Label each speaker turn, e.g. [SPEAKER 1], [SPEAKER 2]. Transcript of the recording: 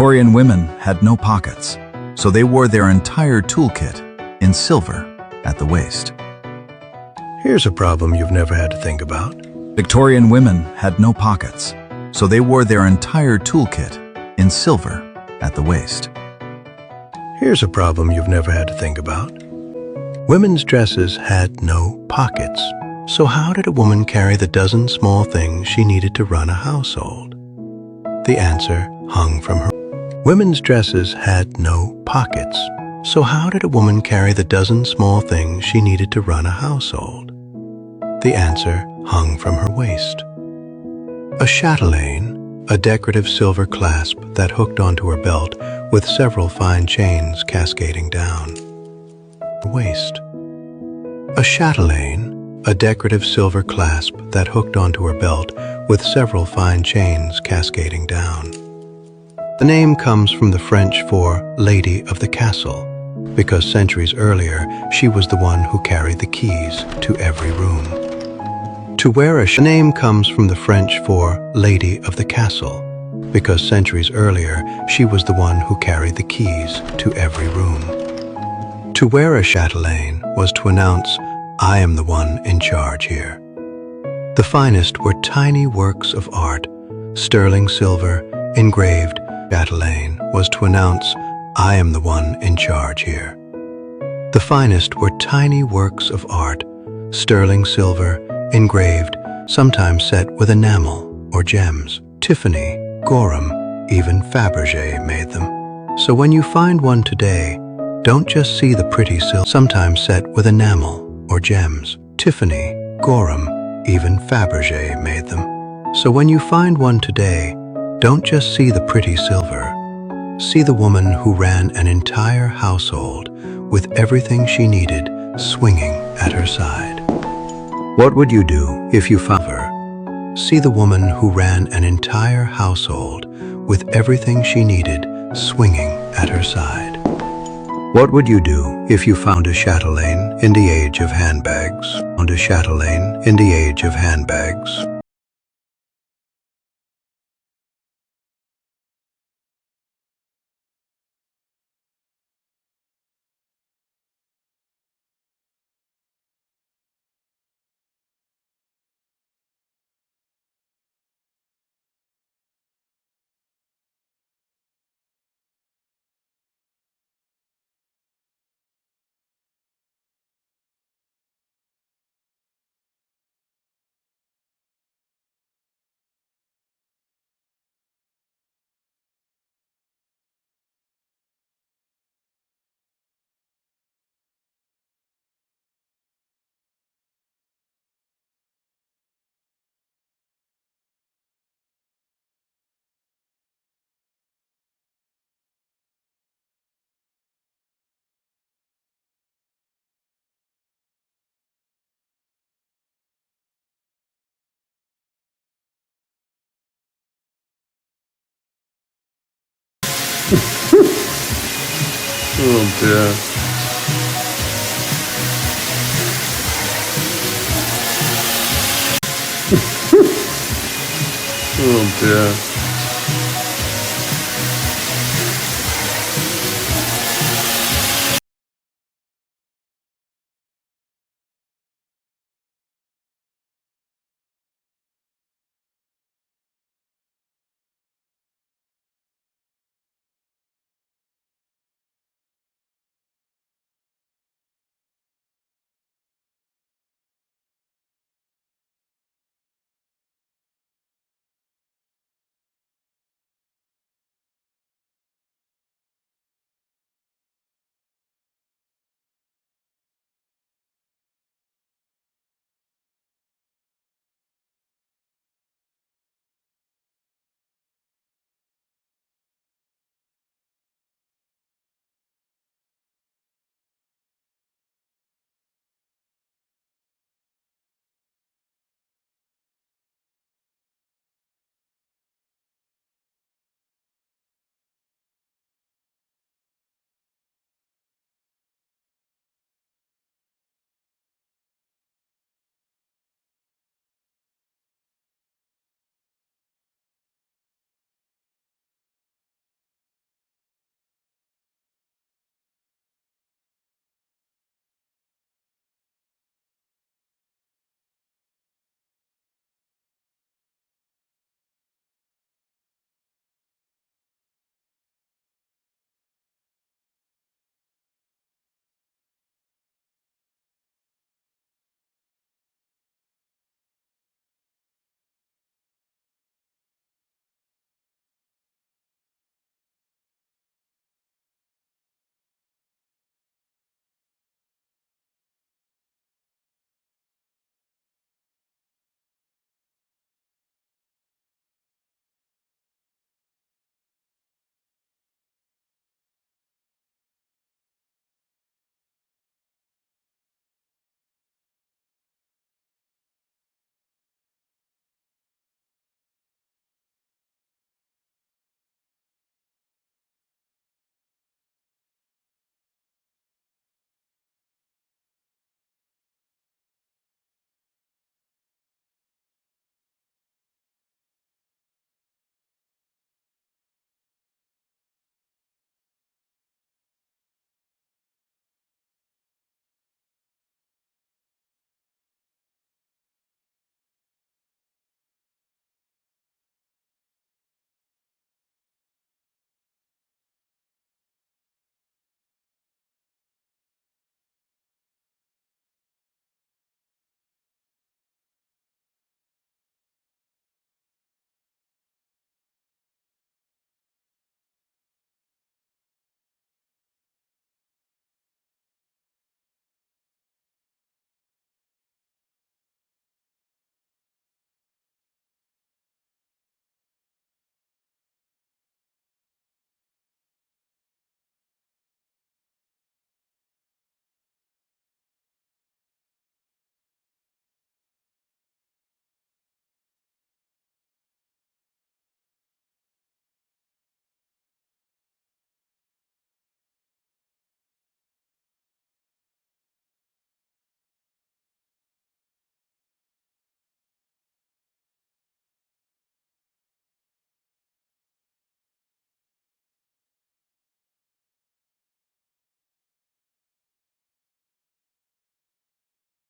[SPEAKER 1] Victorian women had no pockets, so they wore their entire toolkit in silver at the waist.
[SPEAKER 2] Here's a problem you've never had to think about.
[SPEAKER 1] Victorian women had no pockets, so they wore their entire toolkit in silver at the waist.
[SPEAKER 2] Here's a problem you've never had to think about. Women's dresses had no pockets, so how did a woman carry the dozen small things she needed to run a household? The answer hung from her. Women's dresses had no pockets, so how did a woman carry the dozen small things she needed to run a household? The answer hung from her waist. A chatelaine, a decorative silver clasp that hooked onto her belt with several fine chains cascading down her waist. A chatelaine, a decorative silver clasp that hooked onto her belt with several fine chains cascading down. The name comes from the French for Lady of the Castle, because centuries earlier she was the one who carried the keys to every room. To wear a name comes from the French for Lady of the Castle, because centuries earlier she was the one who carried the keys to every room. To wear a chatelaine was to announce, "I am the one in charge here." The finest were tiny works of art, sterling silver, engraved. Chatelaine was to announce, "I am the one in charge here." The finest were tiny works of art, sterling silver, engraved, sometimes set with enamel or gems. Tiffany, Gorham, even Fabergé made them. So when you find one today, don't just see the pretty silver, sometimes set with enamel or gems. Tiffany, Gorham, even Fabergé made them. So when you find one today, don't just see the pretty silver. See the woman who ran an entire household with everything she needed swinging at her side. What would you do if you found her? See the woman who ran an entire household with everything she needed swinging at her side. What would you do if you found a chatelaine in the age of handbags? Found a chatelaine in the age of handbags.
[SPEAKER 3] Oh dear. Oh dear.